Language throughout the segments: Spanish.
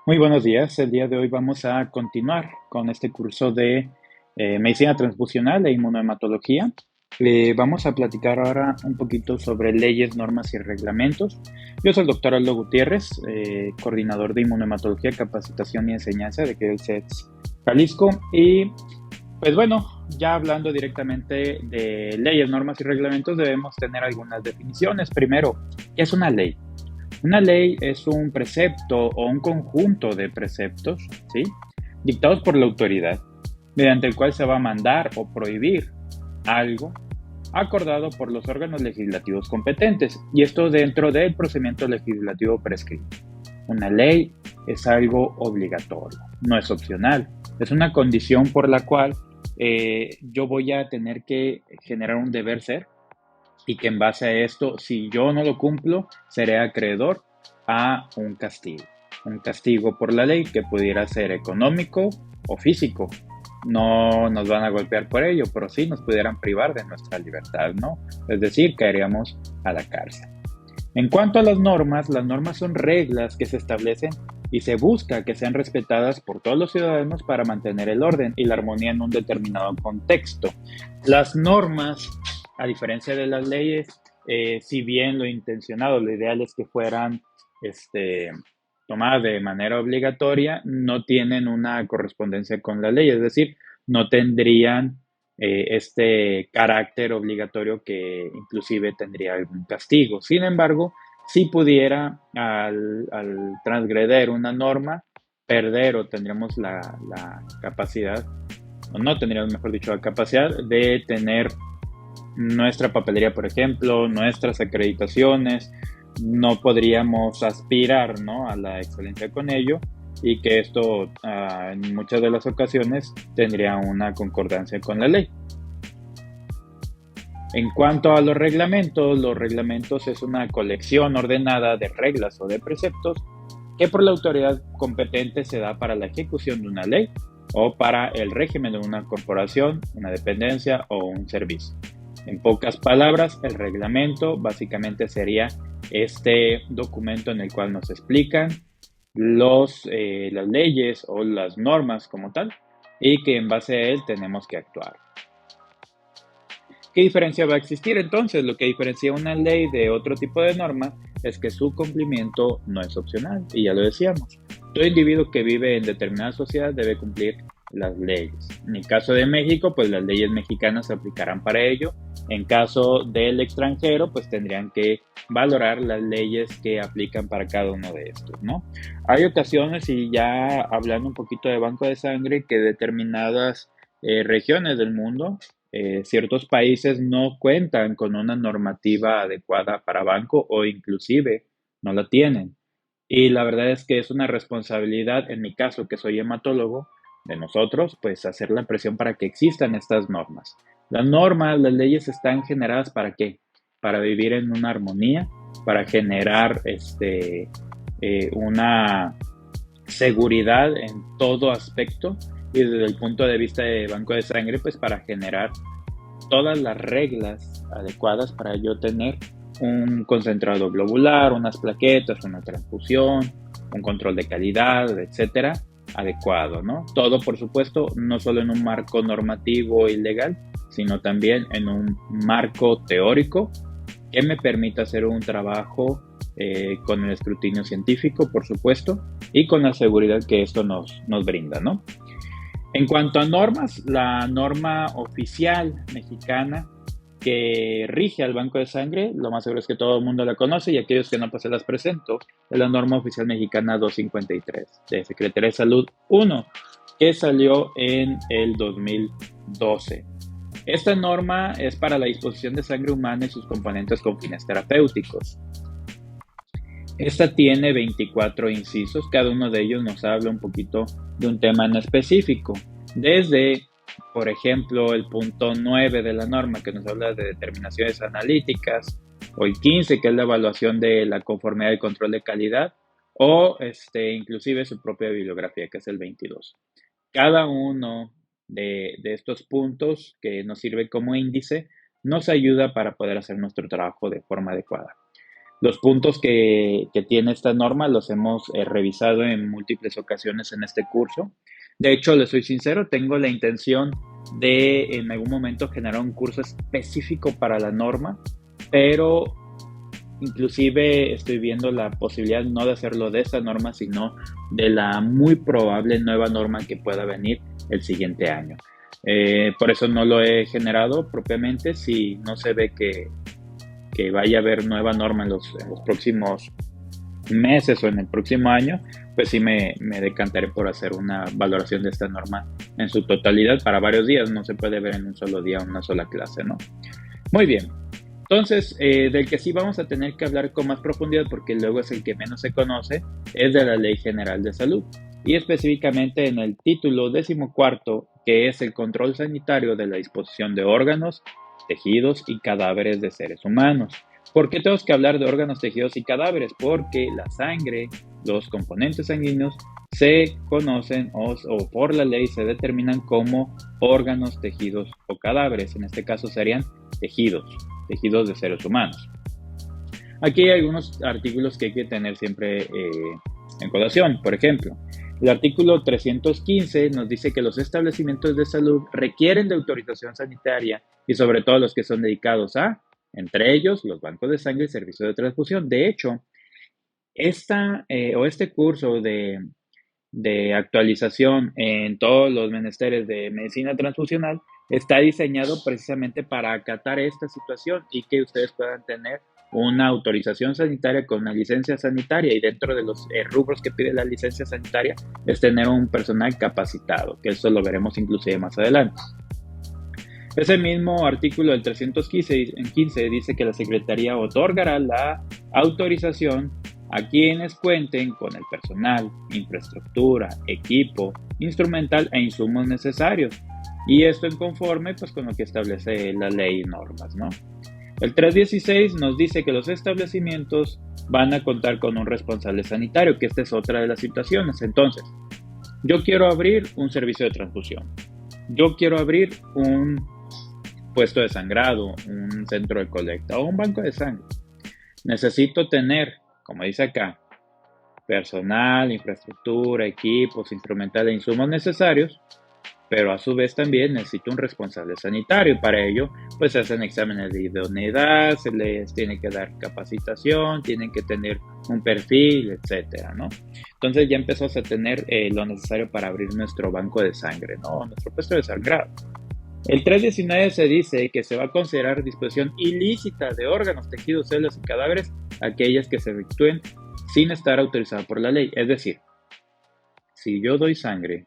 Muy buenos días. El día de hoy vamos a continuar con este curso de medicina transfusional e inmunohematología. Vamos a platicar ahora un poquito sobre leyes, normas y reglamentos. Yo soy el doctor Aldo Gutiérrez, coordinador de inmunohematología, capacitación y enseñanza de CETS Jalisco. Y pues bueno, ya hablando directamente de leyes, normas y reglamentos, debemos tener algunas definiciones. Primero, ¿qué es una ley? Una ley es un precepto o un conjunto de preceptos, ¿sí? Dictados por la autoridad, mediante el cual se va a mandar o prohibir algo acordado por los órganos legislativos competentes, y esto dentro del procedimiento legislativo prescrito. Una ley es algo obligatorio, no es opcional, es una condición por la cual yo voy a tener que generar un deber ser y que en base a esto, si yo no lo cumplo, seré acreedor a un castigo por la ley que pudiera ser económico o físico. No nos van a golpear por ello, pero sí nos pudieran privar de nuestra libertad, ¿no? Es decir, caeríamos a la cárcel. En cuanto a las normas son reglas que se establecen y se busca que sean respetadas por todos los ciudadanos para mantener el orden y la armonía en un determinado contexto. Las normas, a diferencia de las leyes, si bien lo intencionado, lo ideal es que fueran este, tomadas de manera obligatoria, no tienen una correspondencia con la ley, es decir, no tendrían este carácter obligatorio que inclusive tendría algún castigo. Sin embargo, si pudiera al transgreder una norma, perder o tendríamos la capacidad, o no tendríamos, mejor dicho, la capacidad de tener nuestra papelería, por ejemplo, nuestras acreditaciones, no podríamos aspirar, ¿no?, a la excelencia con ello, y que esto en muchas de las ocasiones tendría una concordancia con la ley. En cuanto a los reglamentos es una colección ordenada de reglas o de preceptos que por la autoridad competente se da para la ejecución de una ley o para el régimen de una corporación, una dependencia o un servicio. En pocas palabras, el reglamento básicamente sería este documento en el cual nos explican las leyes o las normas como tal, y que en base a él tenemos que actuar. ¿Qué diferencia va a existir entonces? Lo que diferencia una ley de otro tipo de norma es que su cumplimiento no es opcional, y ya lo decíamos. Todo individuo que vive en determinada sociedad debe cumplir las leyes. En el caso de México, pues las leyes mexicanas se aplicarán para ello. En caso del extranjero, pues tendrían que valorar las leyes que aplican para cada uno de estos, ¿no? Hay ocasiones, y ya hablando un poquito de banco de sangre, que determinadas regiones del mundo, ciertos países no cuentan con una normativa adecuada para banco o inclusive no la tienen. Y la verdad es que es una responsabilidad, en mi caso que soy hematólogo, de nosotros, pues hacer la presión para que existan estas normas. Las normas, las leyes están generadas ¿para qué? Para vivir en una armonía, para generar una seguridad en todo aspecto, y desde el punto de vista de banco de sangre, pues para generar todas las reglas adecuadas para yo tener un concentrado globular, unas plaquetas, una transfusión, un control de calidad, etcétera, adecuado, ¿no? Todo, por supuesto, no solo en un marco normativo y legal, sino también en un marco teórico que me permita hacer un trabajo con el escrutinio científico, por supuesto, y con la seguridad que esto nos brinda, ¿no? En cuanto a normas, la norma oficial mexicana que rige al banco de sangre, lo más seguro es que todo el mundo la conoce, y aquellos que no, pues se las presento, es la norma oficial mexicana 253 de Secretaría de Salud 1, que salió en el 2012. Esta norma es para la disposición de sangre humana y sus componentes con fines terapéuticos. Esta tiene 24 incisos, cada uno de ellos nos habla un poquito de un tema en específico. Desde, por ejemplo, el punto 9 de la norma, que nos habla de determinaciones analíticas, o el 15, que es la evaluación de la conformidad y control de calidad, o inclusive su propia bibliografía, que es el 22. Cada uno de estos puntos que nos sirve como índice nos ayuda para poder hacer nuestro trabajo de forma adecuada. Los puntos que tiene esta norma los hemos revisado en múltiples ocasiones en este curso. De hecho, les soy sincero, tengo la intención de en algún momento generar un curso específico para la norma, pero inclusive estoy viendo la posibilidad no de hacerlo de esta norma, sino de la muy probable nueva norma que pueda venir el siguiente año. Por eso no lo he generado propiamente. Si no se ve que vaya a haber nueva norma en los próximos meses o en el próximo año, pues sí me decantaré por hacer una valoración de esta norma en su totalidad para varios días. No se puede ver en un solo día una sola clase, ¿no? Muy bien. Entonces, del que sí vamos a tener que hablar con más profundidad, porque luego es el que menos se conoce, es de la Ley General de Salud. Y específicamente en el título 14, que es el control sanitario de la disposición de órganos, tejidos y cadáveres de seres humanos. ¿Por qué tenemos que hablar de órganos, tejidos y cadáveres? Porque la sangre, los componentes sanguíneos, se conocen o por la ley se determinan como órganos, tejidos o cadáveres. En este caso serían tejidos de seres humanos. Aquí hay algunos artículos que hay que tener siempre en colación. Por ejemplo, el artículo 315 nos dice que los establecimientos de salud requieren de autorización sanitaria y sobre todo los que son dedicados a, entre ellos, los bancos de sangre y servicios de transfusión. De hecho, este curso de actualización en todos los menesteres de medicina transfusional está diseñado precisamente para acatar esta situación y que ustedes puedan tener una autorización sanitaria con una licencia sanitaria, y dentro de los rubros que pide la licencia sanitaria es tener un personal capacitado, que eso lo veremos inclusive más adelante. Ese mismo artículo del 315 dice que la Secretaría otorgará la autorización a quienes cuenten con el personal, infraestructura, equipo, instrumental e insumos necesarios. Y esto en conforme pues, con lo que establece la ley y normas, ¿no? El 316 nos dice que los establecimientos van a contar con un responsable sanitario, que esta es otra de las situaciones. Entonces, yo quiero abrir un servicio de transfusión. Yo quiero abrir un puesto de sangrado, un centro de colecta o un banco de sangre. Necesito tener, como dice acá, personal, infraestructura, equipos, instrumental e insumos necesarios, pero a su vez también necesito un responsable sanitario. Para ello, pues se hacen exámenes de idoneidad, se les tiene que dar capacitación, tienen que tener un perfil, etcétera, ¿no? Entonces ya empezamos a tener lo necesario para abrir nuestro banco de sangre, ¿no? Nuestro puesto de sangrado. El 319 se dice que se va a considerar disposición ilícita de órganos, tejidos, células y cadáveres aquellas que se efectúen sin estar autorizadas por la ley. Es decir, si yo doy sangre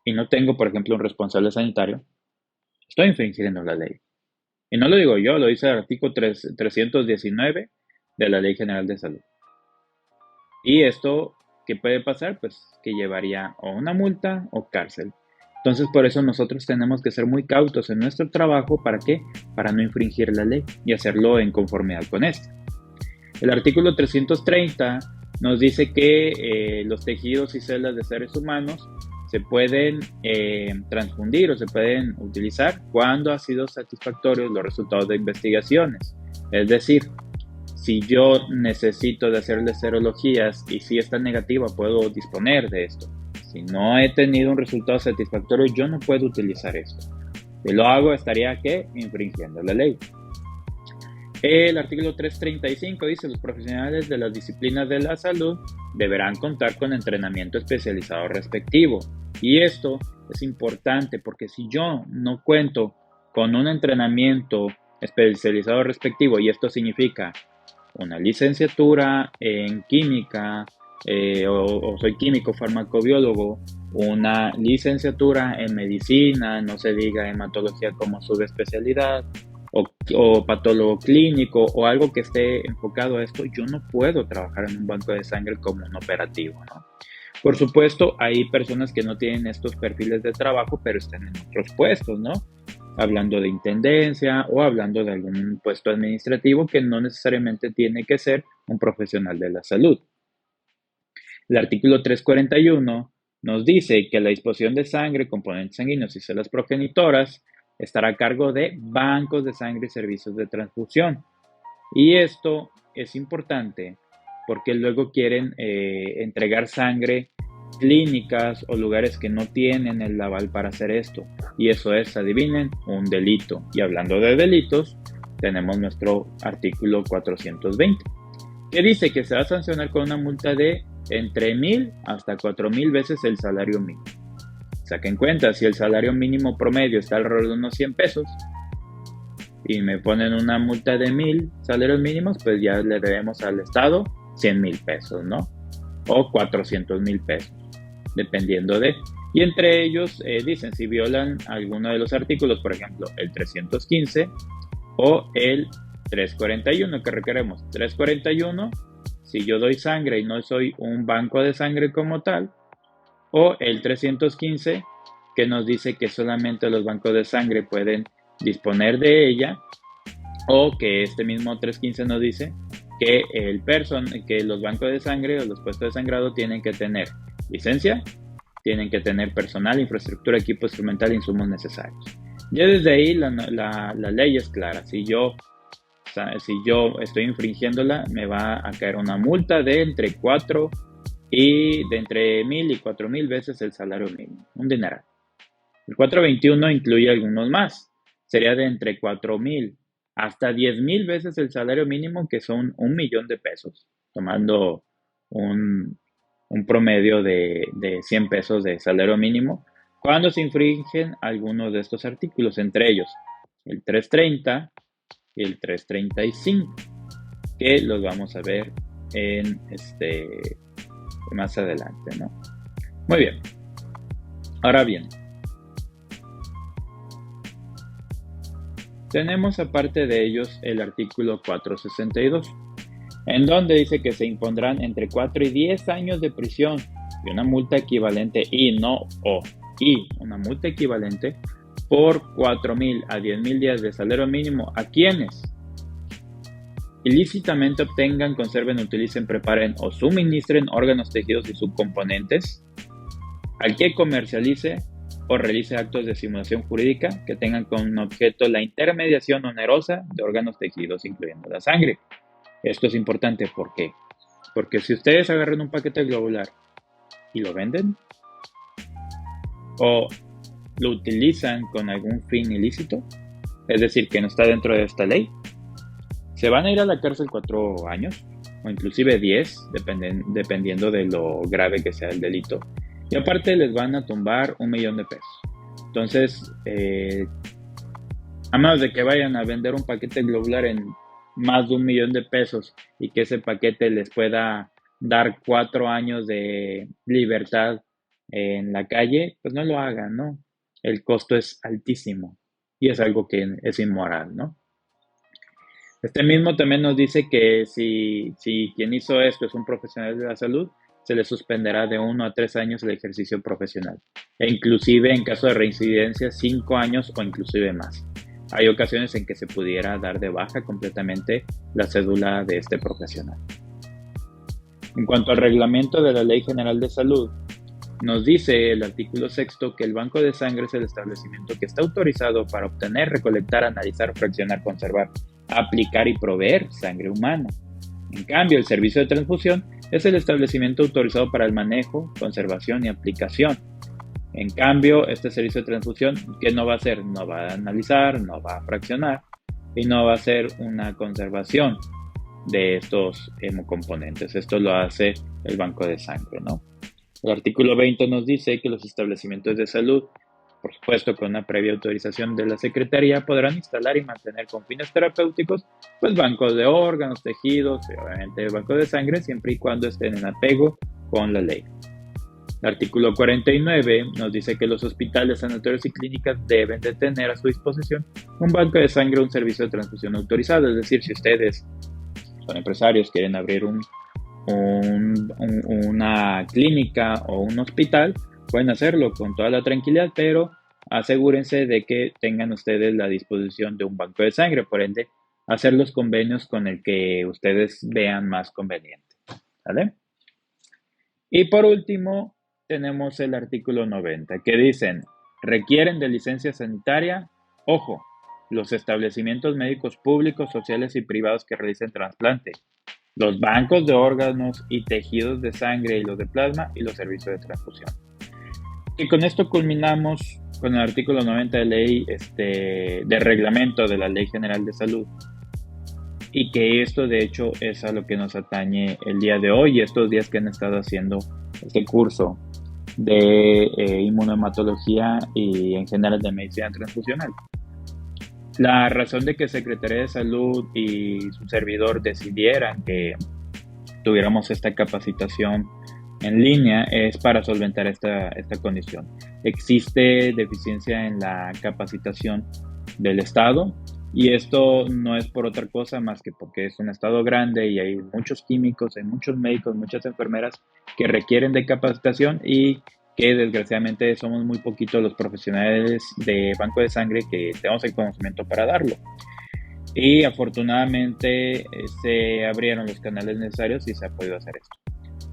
y no tengo, por ejemplo, un responsable sanitario, estoy infringiendo la ley. Y no lo digo yo, lo dice el artículo 319 de la Ley General de Salud. Y esto, ¿qué puede pasar? Pues que llevaría o una multa o cárcel. Entonces, por eso nosotros tenemos que ser muy cautos en nuestro trabajo. ¿Para qué? Para no infringir la ley y hacerlo en conformidad con esta. El artículo 330 nos dice que los tejidos y células de seres humanos se pueden transfundir o se pueden utilizar cuando han sido satisfactorios los resultados de investigaciones. Es decir, si yo necesito de hacerle serologías y si está negativa, puedo disponer de esto. Si no he tenido un resultado satisfactorio, yo no puedo utilizar esto. Si lo hago, estaría ¿qué? Infringiendo la ley. El artículo 335 dice: los profesionales de las disciplinas de la salud deberán contar con entrenamiento especializado respectivo. Y esto es importante porque si yo no cuento con un entrenamiento especializado respectivo, y esto significa una licenciatura en química, o soy químico farmacobiólogo, una licenciatura en medicina, no se diga hematología como subespecialidad, o patólogo clínico, o algo que esté enfocado a esto, yo no puedo trabajar en un banco de sangre como un operativo, ¿no? Por supuesto, hay personas que no tienen estos perfiles de trabajo, pero están en otros puestos, ¿no? Hablando de intendencia o hablando de algún puesto administrativo que no necesariamente tiene que ser un profesional de la salud. El artículo 341 nos dice que la disposición de sangre, componentes sanguíneos y células progenitoras estará a cargo de bancos de sangre y servicios de transfusión. Y esto es importante porque luego quieren entregar sangre clínicas o lugares que no tienen el aval para hacer esto. Y eso es, adivinen, un delito. Y hablando de delitos, tenemos nuestro artículo 420, que dice que se va a sancionar con una multa de entre 1,000 hasta 4,000 veces el salario mínimo. Saquen cuenta, si el salario mínimo promedio está alrededor de unos 100 pesos y me ponen una multa de 1,000 salarios mínimos, pues ya le debemos al Estado 100,000 pesos, ¿no? O 400,000 pesos, dependiendo de. Y entre ellos dicen si violan alguno de los artículos, por ejemplo, el 315 o el 341 que requeremos. 341, si yo doy sangre y no soy un banco de sangre como tal, o el 315, que nos dice que solamente los bancos de sangre pueden disponer de ella, o que este mismo 315 nos dice que que los bancos de sangre o los puestos de sangrado tienen que tener licencia, tienen que tener personal, infraestructura, equipo instrumental e insumos necesarios. Ya desde ahí la ley es clara. Si yo estoy infringiéndola, me va a caer una multa de entre 1,000 y 4,000 veces el salario mínimo, un dineral. El 421 incluye algunos más. Sería de entre 4,000 hasta 10,000 veces el salario mínimo, que son 1,000,000 de pesos, tomando un promedio de 100 pesos de salario mínimo, cuando se infringen algunos de estos artículos, entre ellos el 330 y el 335, que los vamos a ver en más adelante, ¿no? Muy bien. Ahora bien, tenemos aparte de ellos el artículo 462, en donde dice que se impondrán entre 4 y 10 años de prisión y una multa equivalente una multa equivalente por 4,000 a 10,000 días de salario mínimo a quienes ilícitamente obtengan, conserven, utilicen, preparen o suministren órganos, tejidos y subcomponentes, al que comercialice o realice actos de simulación jurídica que tengan como objeto la intermediación onerosa de órganos, tejidos, incluyendo la sangre. Esto es importante, ¿por qué? Porque si ustedes agarran un paquete globular y lo venden o lo utilizan con algún fin ilícito, es decir, que no está dentro de esta ley, se van a ir a la cárcel 4 años o inclusive 10, dependiendo de lo grave que sea el delito. Y aparte les van a tumbar 1,000,000 de pesos. Entonces, a menos de que vayan a vender un paquete globular en más de 1,000,000 de pesos y que ese paquete les pueda dar 4 años de libertad en la calle, pues no lo hagan, ¿no? El costo es altísimo y es algo que es inmoral, ¿no? Este mismo también nos dice que si quien hizo esto es un profesional de la salud, se le suspenderá de 1 a 3 años el ejercicio profesional, e inclusive en caso de reincidencia 5 años o inclusive más. Hay ocasiones en que se pudiera dar de baja completamente la cédula de este profesional. En cuanto al reglamento de la Ley General de Salud, nos dice el artículo 6 que el banco de sangre es el establecimiento que está autorizado para obtener, recolectar, analizar, fraccionar, conservar, aplicar y proveer sangre humana. En cambio, el servicio de transfusión es el establecimiento autorizado para el manejo, conservación y aplicación. En cambio, este servicio de transfusión, ¿qué no va a hacer? No va a analizar, no va a fraccionar y no va a hacer una conservación de estos hemocomponentes. Esto lo hace el banco de sangre, ¿no? El artículo 20 nos dice que los establecimientos de salud, por supuesto con una previa autorización de la Secretaría, podrán instalar y mantener con fines terapéuticos pues bancos de órganos, tejidos y obviamente bancos de sangre, siempre y cuando estén en apego con la ley. El artículo 49 nos dice que los hospitales, sanatorios y clínicas deben de tener a su disposición un banco de sangre o un servicio de transfusión autorizado. Es decir, si ustedes son empresarios, quieren abrir una clínica o un hospital, pueden hacerlo con toda la tranquilidad, pero asegúrense de que tengan ustedes la disposición de un banco de sangre, por ende, hacer los convenios con el que ustedes vean más conveniente, ¿vale? Y por último, tenemos el artículo 90, que dicen, requieren de licencia sanitaria, ojo, los establecimientos médicos públicos, sociales y privados que realicen trasplante, los bancos de órganos y tejidos de sangre y los de plasma y los servicios de transfusión. Y con esto culminamos con el artículo 90 de ley de reglamento de la Ley General de Salud, y que esto de hecho es a lo que nos atañe el día de hoy y estos días que han estado haciendo este curso de inmunohematología y en general de medicina transfusional. La razón de que Secretaría de Salud y su servidor decidieran que tuviéramos esta capacitación en línea es para solventar esta condición. Existe deficiencia en la capacitación del Estado y esto no es por otra cosa más que porque es un Estado grande y hay muchos químicos, hay muchos médicos, muchas enfermeras que requieren de capacitación y que desgraciadamente somos muy poquitos los profesionales de banco de sangre que tenemos el conocimiento para darlo. Y afortunadamente se abrieron los canales necesarios y se ha podido hacer esto.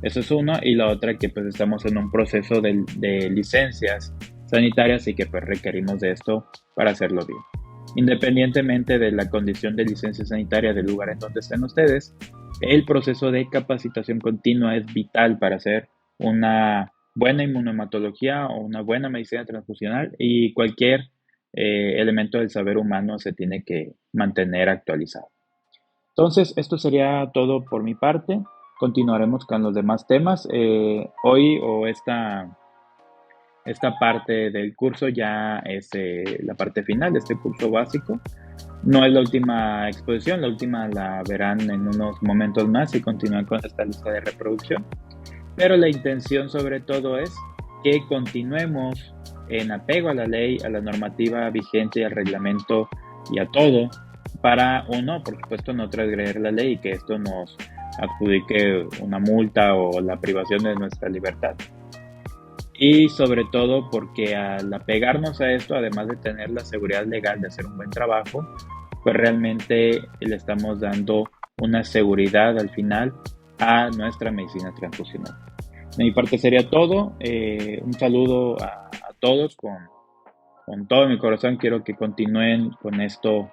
Eso es uno, y la otra que pues estamos en un proceso de licencias sanitarias y que pues requerimos de esto para hacerlo bien. Independientemente de la condición de licencia sanitaria del lugar en donde estén ustedes, el proceso de capacitación continua es vital para hacer una buena inmunohematología o una buena medicina transfusional, y cualquier elemento del saber humano se tiene que mantener actualizado. Entonces, esto sería todo por mi parte. Continuaremos con los demás temas. Hoy o esta parte del curso ya es la parte final de este curso básico. No es la última exposición, la última la verán en unos momentos más y continúan con esta lista de reproducción. Pero la intención sobre todo es que continuemos en apego a la ley, a la normativa vigente y al reglamento y a todo, para uno, por supuesto, no transgredir la ley y que esto nos adjudique una multa o la privación de nuestra libertad. Y sobre todo porque al apegarnos a esto, además de tener la seguridad legal de hacer un buen trabajo, pues realmente le estamos dando una seguridad al final a nuestra medicina transfusional. De mi parte sería todo. Un saludo a todos con todo mi corazón. Quiero que continúen con esto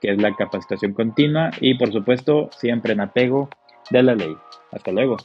que es la capacitación continua y por supuesto siempre en apego de la ley. Hasta luego.